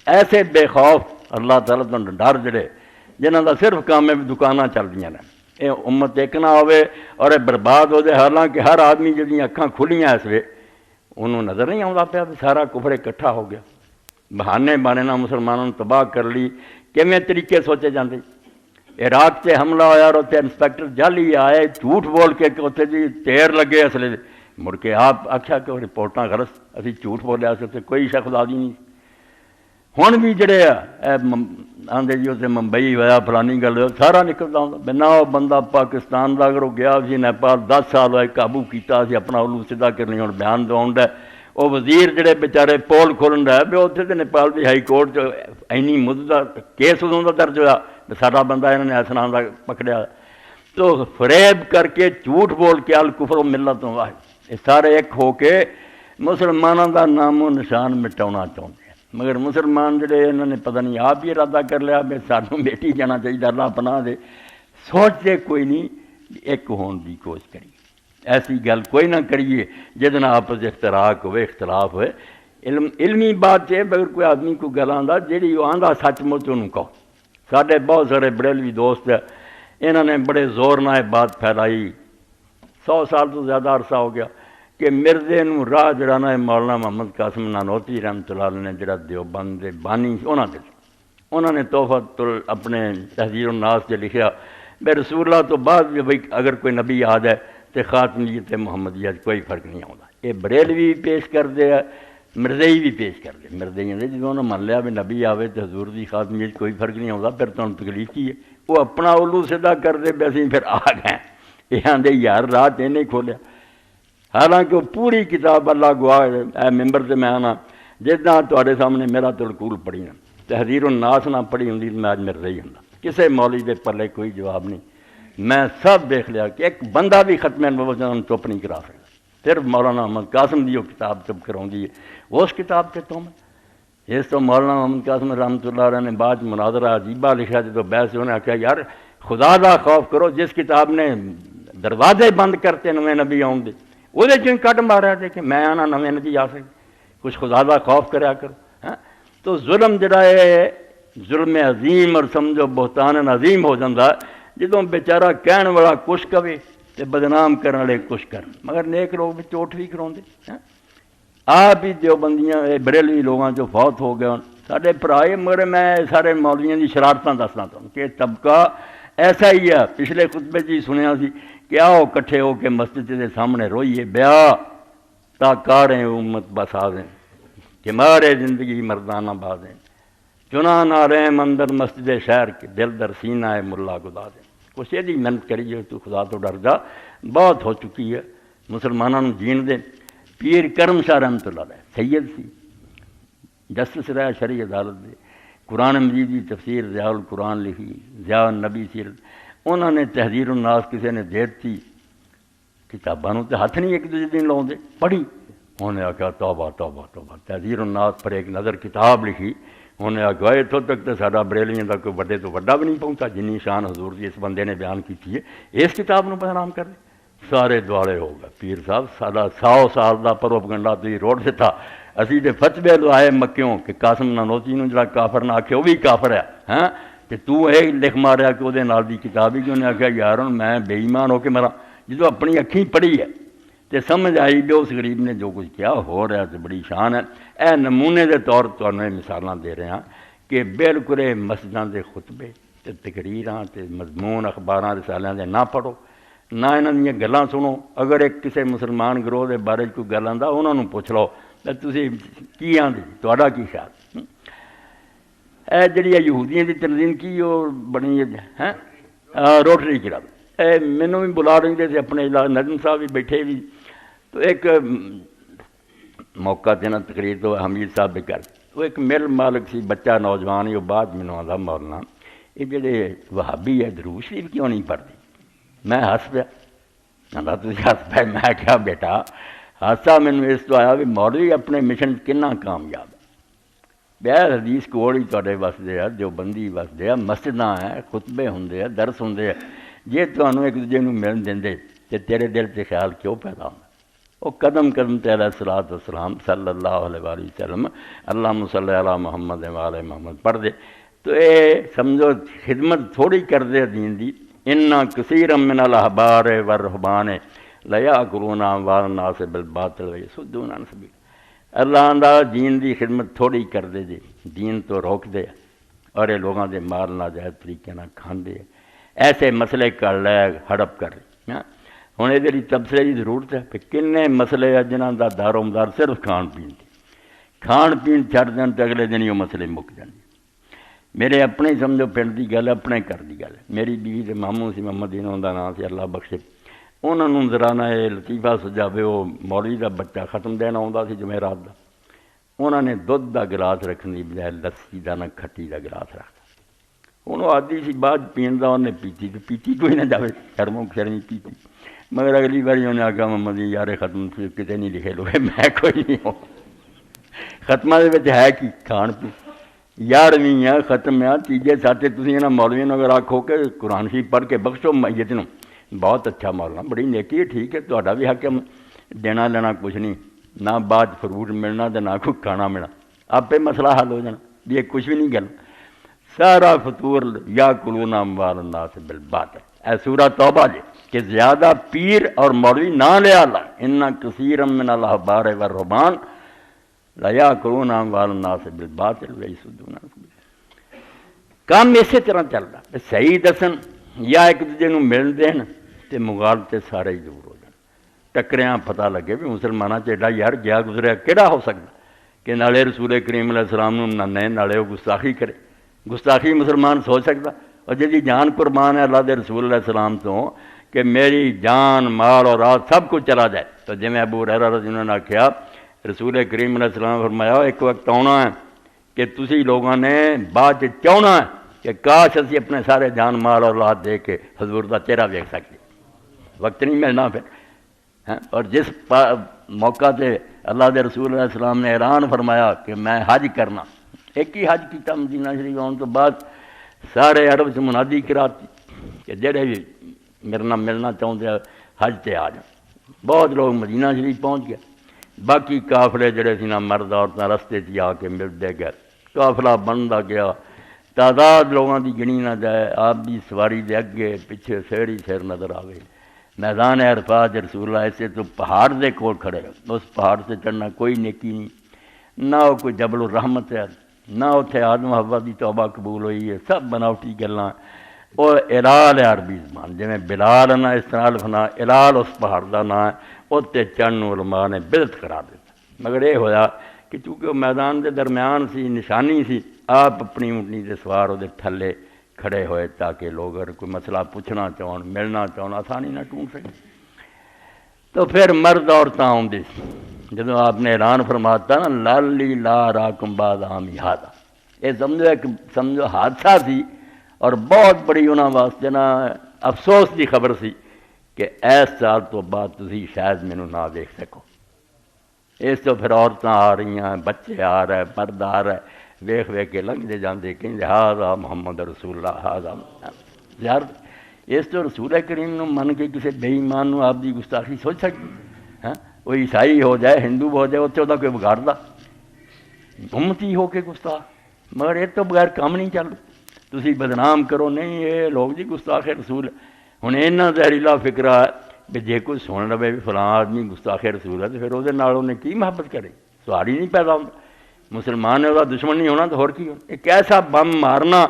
ایسے بے خوف اللہ تعالیٰ تو ڈر جڑے جنہاں دا صرف کام ہے دکاناں چلدیاں نے، اے امت ایک نہ ہوئے اور اے برباد ہو جائے، حالانکہ ہر آدمی جہاں اکھاں کھلیاں اس وے انہوں نظر نہیں آتا پیا بھی سارا کفر اکٹھا ہو گیا، بہانے بانے نہ مسلمانوں نے تباہ کر لی، کیویں طریقے سوچے جاندے۔ عراق سے حملہ ہویا اور اتنے انسپیکٹر جعلی آئے جھوٹ بول کے کہ اتنے جی تیر لگے اصلے مڑ کے آپ آخیا کہ رپورٹاں غلط اسی جھوٹ بولیا اتنے کوئی شک خدادی نہیں۔ ہن بھی جڑے آدھے جی اتنے ممبئی ہوا فلانی گل سارا نکلتا ہوں بنا وہ بندہ پاکستان کا اگر وہ گیا سی نیپال 10 سال ہوئے قابو کیتا سی اپنا الو سیدھا کرنی ہوں بیان دون ہے وہ وزیر جڑے بیچارے پول کھولن رہے بھی اتنے تو نیپال کی ہائی کورٹ اینی مدت کیس ادوں کا درج ہوا سارا بندہ انہوں نے ایسا نام پکڑیا تو فریب کر کے جھوٹ بول کے الکفر و ملتوں واحد یہ سارے ایک ہو کے مسلمانوں کا نام و نشان مٹاؤنا چاہتے ہیں، مگر مسلمان جڑے انہوں نے پتہ نہیں آپ ہی ارادہ کر لیا بھی سانوں بیٹی جانا چاہیے اللہ پناہ دے، سوچتے کوئی نہیں ایک ہون کی کوشش کریے، ایسی گل کوئی نہ کریے جہد آپس اختراق ہوئے اختلاف ہوئے، علمی بات ہے اگر کوئی آدمی کو گل آندا جیڑی وہ آندا سچ مچ انہوں کہو۔ سارے بہت سارے بریلوی دوست ہیں انہوں نے بڑے زور نہ بات پھیلائی 100 سال تو زیادہ عرصہ ہو گیا کہ مردے نو راہ جڑا نا مولانا محمد قاسم نانوتوی رحمۃ اللہ علیہ نے جڑا دیوبند دے بانی انہوں نے تحفۃ اپنے تحذیر الناس سے لکھیا بے رسول اللہ تو بعد بھائی اگر کوئی نبی آ جائے تو خاتمیت محمدیہ کوئی فرق نہیں آتا، یہ بریلوی بھی پیش کر دے مرزئی بھی پیش کر دے، مرزئی نے جب انہوں نے من لیا بھی نبی آوے تو حضور دی خاتمیت کوئی فرق نہیں آتا پھر تو تکلیف کی ہے، وہ اپنا الو سیدھا کر دے ویسے پھر آ گئے یہ آدھے یار رات یہ نہیں کھولیا، حالانکہ وہ پوری کتاب اللہ گواہ اے ممبر سے میں آنا جتنا تھوڑے سامنے میرا تلکول پڑھی نا تحریر الناس نہ پڑھی ہوں میں آج مرزئی ہوں، کسے مولوی دے پلے کوئی جواب نہیں، میں سب دیکھ لیا کہ ایک بندہ بھی ختم نبوت چپ نہیں کرا سکتا، صرف مولانا محمد قاسم دی وہ کتاب چپ کراؤں اس کتاب سے تم اس تو مولانا محمد قاسم رحمۃ اللہ علیہ نے بعد مناظرہ عجیبہ لکھا جب بحث انہیں آخیا یار خدا دا خوف کرو، جس کتاب نے دروازے بند کرتے نویں نبی آؤں دے وہ کٹ مارا دے کہ میں آنا نویں نبی آ سکتے، کچھ خدا دا خوف کریا کرو ہاں۔ تو ظلم جڑا ہے ظلم عظیم اور سمجھو بہتان عظیم ہو جاتا جدوں بیچارہ کہن والا کچھ کہے تے بدنام کرنے والے کچھ کر، مگر نیک لوگ بھی چوٹ بھی کراؤندے آپ ہی دیوبندیاں بریلوی لوگاں جو فوت ہو گئے سارے پرائے، مگر میں سارے مولویاں دی شرارتاں دسنا تمہیں کہ طبقہ ایسا ہی ہے، پچھلے خطبے جی سنیا سی کہ آؤ کٹھے ہو کے مسجد کے سامنے روئیے بیا تا کاریں امت بسا دیں کہ مارے زندگی مردانہ بازیں چنا نہ رہے اندر مسجد شہر کے دل در سینہ ہے ملا گدا دیں، کچھ یہ محنت کریے تو خدا تو ڈر جا، بہت ہو چکی ہے مسلمانوں جین دیں۔ پیر کرم شاہ رحمۃ اللہ علیہ سید سی جسٹس رہا شرعی عدالت دے، قرآن مجید کی تفسیر ضیاء القرآن لکھی، ضیاء النبی سیرت انہوں نے تحذیر الناس کسی نے دیتی کتاباں تو ہاتھ نہیں ایک دوسرے دن لاؤں دے پڑھی، انہوں نے آخیا توبہ توبہ توبہ تحذیر الناس پر ایک نظر کتاب لکھی، انہوں نے آخیا اتوں تک تو سارا بریلیاں کا کوئی بڑے تو بڑا بھی نہیں پہنچا جنی شان حضور کی اس بندے نے بیان کی ہے، اس کتاب کو بدنام کر دے سارے دوالے ہو گئے۔ پیر صاحب سارا 100 سال کا پروپگنڈا تھی روڈ سے تھا، اسی تو فتوے لوائے مکیوں کہ قاسم نانوتوی نے جڑا کافر نہ آکھے وہ بھی کافر ہے ہاں کہ تو یہ لکھ ماریا کہ وہ دی کتاب ہی کہ انہیں آخیا یار میں بے ایمان ہو کے مرا جدو اپنی اکھیں پڑھی ہے تو سمجھ آئی بھی اس غریب نے جو کچھ کیا ہو رہا تو بڑی شان ہے۔ اے نمونے کے طور پر مثالاں دے رہے ہیں کہ بالکل مسجداں دے خطبے تے تقریراں تے مضمون اخباراں رسالیاں دے نہ پڑھو نہ انہاں دیاں گلاں سنو، اگر ایک کسی مسلمان گروہ دے بارے کوئی گل آندا انہاں نوں پوچھ لو تے تسی کی آندے تہاڈا کی خیال اے جڑی یہودیاں دی تنظیم کی وہ بنی ہے روٹری کلب اے مینوں بھی بلا رہے تھے اپنے نجم صاحب بھی بیٹھے بھی تو ایک موقع دینا تقریر تو حمید صاحب بھی کر وہ ایک مل مالک سی بچہ نوجوان ہی وہ بعد مینوں آندا مولانا یہ جڑے وہابی ہے درود شریف کیوں نہیں پڑھتے، میں ہس پیا آندا تسی ہس پے، میں کیا بیٹا حادثہ مینوں اس تو آیا بھی مولوی اپنے مشن کنا کامیاب ہے، بہر حدیث کوڑ ہی تواڈے وسدے ہے دیوبندی وسدے ہے مسجداں ہیں خطبے ہوندے ہیں درس ہوندے ہیں، جے تانوں ایک دوجے نوں ملن دیندے تے تیرے دل تے خیال کیوں پیدا ہوندا وہ قدم قدم تے علیہ الصلوۃ والسلام صلی اللہ علیہ وآلہ وسلم اللہم صلی علی محمد وآل محمد پڑھ دے تو اے سمجھو خدمت تھوڑی کر دے دین دی انا کثیرا من الاحبار والرہبان لیاکلون اموال الناس بالباطل ویصدون عن سبیل اللہ دا دین دی خدمت تھوڑی کر دے جی دین تو روک دے اور یہ لوگوں دے مال ناجائز طریقے نہ کھاندے ایسے مسئلے کر لے ہڑپ کر ہوں یہ تبصرے کی ضرورت ہے کہ کنے مسئلے ہیں جنہوں کا دار و مدار صرف کھان پین دی کھان پین چھڈ دین تو اگلے دن ہی وہ مسئلے مک جان میرے اپنے ہی سمجھو پنڈ کی گل ہے اپنے گھر کی گل ہے میری بیوی کے ماموں سی محمد دین انہوں کا نام سے اللہ بخشے انہوں نے ذرا یہ لطیفہ سجاوے وہ مولوی کا بچہ ختم دینا آتا سی جمعرات کا انہوں نے دودھ کا گلاس رکھنے کی بجائے لسی کا نہ کھٹی کا گلاس رکھتا انہوں آدھی سی بعد پین کا انہیں پیتی تو پیتی کوئی نہ جائے شرموں شرمی پیتی مگر اگلی باری انہیں آخیا محمد یار ختم کتنے نہیں لکھے لوگ میں کوئی نہیں ہوں ختمہ دے ہے کہ کھان پی 11ویں ہے ختم ہے تیجے ساتھے تھی یہاں مولوی اگر آکھو کہ قرآن شریف پڑھ کے بخشو میت نو بہت اچھا مولانا بڑی نیکی ہے ٹھیک ہے تہاڈا بھی حق ہے دینا لینا کچھ نہیں نہ بعد فروٹ ملنا تو نہ کوئی کھانا ملنا آپ مسئلہ حل ہو جانا بھی یہ کچھ بھی نہیں گل سارا فطور یا کلون اموال الناس بالباطل اے سورہ توبہ جی کہ زیادہ پیر اور مولوی نہ لیا لا ان کثیرا من الاحبار والرہبان لیاکلون اموال الناس بالباطل ویصدون عن سبیل کام اسی طرح چل رہا صحیح دسن یا ایک دوجے نو مل دین تے مغالطے سارے ہی دور ہو جان ٹکریاں پتہ لگے بھی مسلمانوں چیڈا یار گیا گزریا کہڑا ہو سکتا کہ نالے رسول کریم علیہ السلام نو ننے نالے وہ گستاخی کرے گستاخی مسلمان سوچ سکتا اور جی جان قربان ہے اللہ دے رسول علیہ السلام تو کہ میری جان مال اور رات سب کچھ چلا جائے تو جی میں ابو ہریرہ رضی اللہ عنہ نے آخیا رسول کریم علیہ السلام فرمایا ایک وقت آنا ہے کہ تسی لوگوں نے بعد چاہنا ہے کہ کاش اسی اپنے سارے جان مال اور اولاد دے کے حضور کا چہرہ دیکھ سکتے وقت نہیں ملنا پھر اور جس موقع سے اللہ دے رسول علیہ السلام نے اعلان فرمایا کہ میں حج کرنا ایک ہی حج کیتا مدینہ شریف آنے تو بعد سارے عرب سے منادی کراتی کہ جڑے بھی میرے نام ملنا چاہتے ہیں حج تے آ جائیں بہت لوگ مدینہ شریف پہنچ گئے باقی قافلے جڑے سی نا مرد عورتیں رستے سے آ کے ملتے گئے قافلہ بنتا گیا تعداد لوگوں کی گنی نہ جائے آپ کی سواری دے اگے پیچھے سیر ہی سیر نظر آئے میدان عرفات رسول اللہ ایسے تو پہاڑ دے کول کھڑے اس پہاڑ سے چڑھنا کوئی نیکی نہیں نہ وہ کوئی جبل الرحمت ہے نہ اتنے آدم حوا کی توبہ قبول ہوئی ہے سب بناوٹی گلاں وہ الال ہے عربی زبان جی بلال نا اس طرح لکھنا الال اس پہاڑ کا نام ہے اتنے چڑھن علماء نے بدعت قرار دیتا مگر یہ ہویا کہ چونکہ وہ میدان دے درمیان سی نشانی سی آپ اپنی اونٹنی سے سوار وہ تھلے کھڑے ہوئے تاکہ لوگ اگر کوئی مسئلہ پوچھنا چاہن ملنا چاہن آسانی نہ ڈھونڈ سکیں تو پھر مرد عورتیں آؤندی سی جب آپ نے اعلان فرماتا نا لالی لا راکم بعد عامی ہادا یہ سمجھو حادثہ سی اور بہت بڑی انہوں واسطے نا افسوس کی خبر سی کہ ایس سال تو بعد تسی شاید مینوں نہ دیکھ سکو اس تو پھر عورتیں آ رہی ہیں بچے آ رہے مرد آ رہے ویخ ویخ کے لنگتے جاندے کہیں ہاذا محمد رسول اللہ ہاذا یار اس تو رسول کریم نو من کے کسی بے ایمان نو آپ دی گستاخی سوچ سکتی ہاں وہ عیسائی ہو جائے ہندو ہو جائے اتنے وہ کوئی بگاڑتا امتی ہو کے گستاخ مگر یہ تو بغیر کام نہیں چل تسی بدنام کرو نہیں یہ لوگ جی گستاخ رسول ہوں اینا زہریلا فکرہ ہے کہ جے کوئی سن لے بھی فلاں آدمی گستاخ رسول ہے تو پھر وہ نے کی محبت کرے سوال ہی نہیں پیدا ہوتا مسلمان نے وہ دشمن نہیں ہونا تو ہور کی ہونا ایک ایسا بم مارنا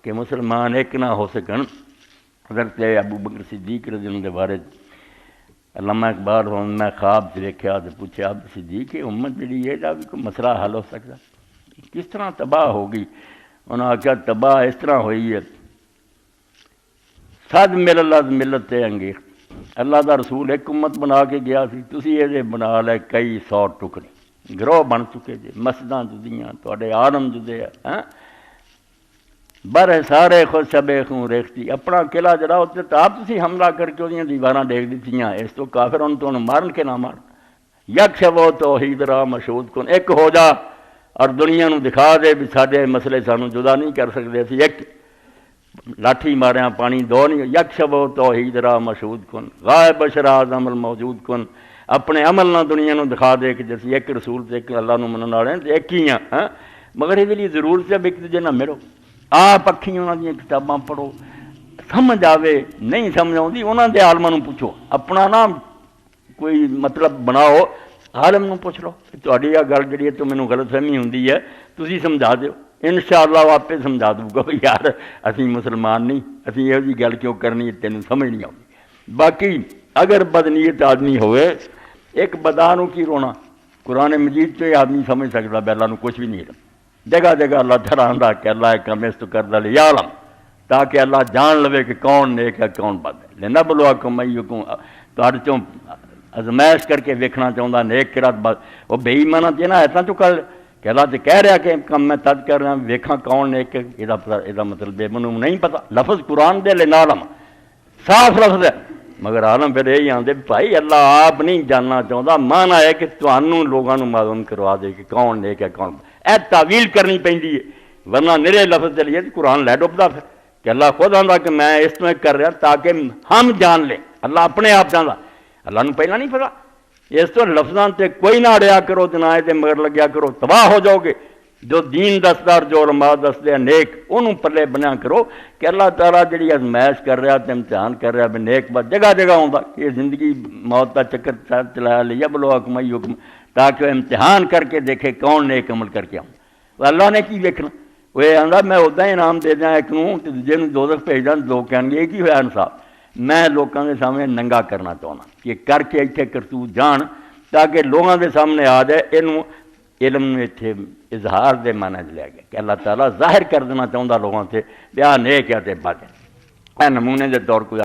کہ مسلمان ایک نہ ہو سکن حضرت ابو بکر صدیق رضی اللہ عنہ کے بارے علامہ اقبال میں خواب سے دیکھا تو پوچھا اب صدیق امت جڑی ہے بھی کوئی مسئلہ حل ہو سکتا کس طرح تباہ ہوگی انہوں نے آخیا تباہ اس طرح ہوئی ہے سد ملت انگیخت اللہ دا رسول ایک امت بنا کے گیا سی تسی یہ بنا لے کئی 100 ٹکڑے گروہ بن چکے جی مسجداں جدیاں تواڈے عالم جدے ہیں بر سارے خود شبے خوں ریختی اپنا قلعہ جڑا ہوتے تو آپ تسی حملہ کر کے وہ دیواراں ڈیگ دیتیاں اس تو کافر ان تو مارن کے نہ مارن یک شبو توحید را مشہود کن ایک ہو جا اور دنیا نو دکھا دے بھی سارے مسئلے سانو جدا نہیں کر سکتے اسی ایک لاٹھی ماریاں پانی دو نہیں یک شبو توحید را مشہود کن غائب بشر اعظم الموجود کن اپنے عمل نہ دنیا نو دکھا دے کہ جیسے ایک رسول تے ایک اللہ نو منن والے تے ایک ہی ہاں مگر یہ لیے ضرورت ہے بھی ایک دوجے نال ملو آپ اکھی انہاں دیاں کتاباں پڑھو سمجھ آوے نہیں سمجھ آؤندی انہاں دے عالماں نو پوچھو اپنا نا کوئی مطلب بناؤ عالم نو پوچھ لو تہاڈی آ گل جڑی ہے تو مینوں غلط فہمی ہوندی ہے تسی سمجھا دیو انشاءاللہ وہ آپ سمجھا دوں گا یار اسی مسلمان نہیں اسی یہ جی گل کیوں کرنی ہے تینوں سمجھ نہیں آتی باقی اگر بدنیت آدمی ہوئے ایک بدانوں کی رونا قرآن مجید تو یہ آدمی سمجھ سکتا ہے اللہ نو کچھ بھی نہیں ہے جگہ جگہ اللہ تعالیٰ آندا کہ اللہ کم اس تو کر دے یعلم تاکہ اللہ جان لوے کہ کون نیک ہے کون بد ہے لنبلوکم ایکم تہاڈے چوں ازمائش کر کے ویکھنا چاہتا نیک کرات بد وہ بے ایمانہ تے نہ ایسا تو کر کہ اللہ تو کہہ رہا کہ کم میں تد کر رہا ویکھاں کون نیک ہے یہ مطلب بے منوں نہیں پتہ لفظ قرآن دے لنعلم صاف لفظ ہے مگر عالم پھر یہی آتے بھائی اللہ آپ نہیں جاننا چاہتا مانا ہے کہ تمہوں لوگوں کو معلوم کروا دے کہ کون نیک ہے کون اے تعویل کرنی پہنتی ہے ورنہ نرے لفظ کے لیے قرآن لے ڈبدا پھر کہ اللہ خود آتا کہ میں اس طرح کر رہا تاکہ ہم جان لیں اللہ اپنے آپ جانتا اللہ نو پہلا نہیں پتا اس طرح لفظاں تے کوئی نہ اڑیا کرو جنا تے مگر لگیا کرو تباہ ہو جاؤ گے جو دین دستا جو علماء دستے ہیں نیک انہوں پلے بنیا کرو کہ اللہ تعالیٰ جڑی ازمائش کر رہا تے امتحان کر رہا بھی نیک بات جگہ جگہ ہوندا کہ زندگی موت کا چکر چلایا لیا بلوکم ایکم تاکہ وہ امتحان کر کے دیکھے کون نیک عمل کر کے آؤں اللہ نے کی دیکھنا وہ آندا میں ادا ہی انعام دے دیا ایک نوں تے دوجے نوں دوزخ بھیج داں لوگ کہن گے یہ کی ہوا انصاف میں لوگوں کے سامنے ننگا کرنا چاہنا کہ کر کے اتنے کرتوت جان تاکہ لوگوں کے سامنے آ جائے یہ علم میں اتنے اظہار دے معنی لیا گیا کہ اللہ تعالیٰ ظاہر کر دینا چاہتا لوگوں سے بیا نیک ہے تے بد ہے نمونے کے طور کو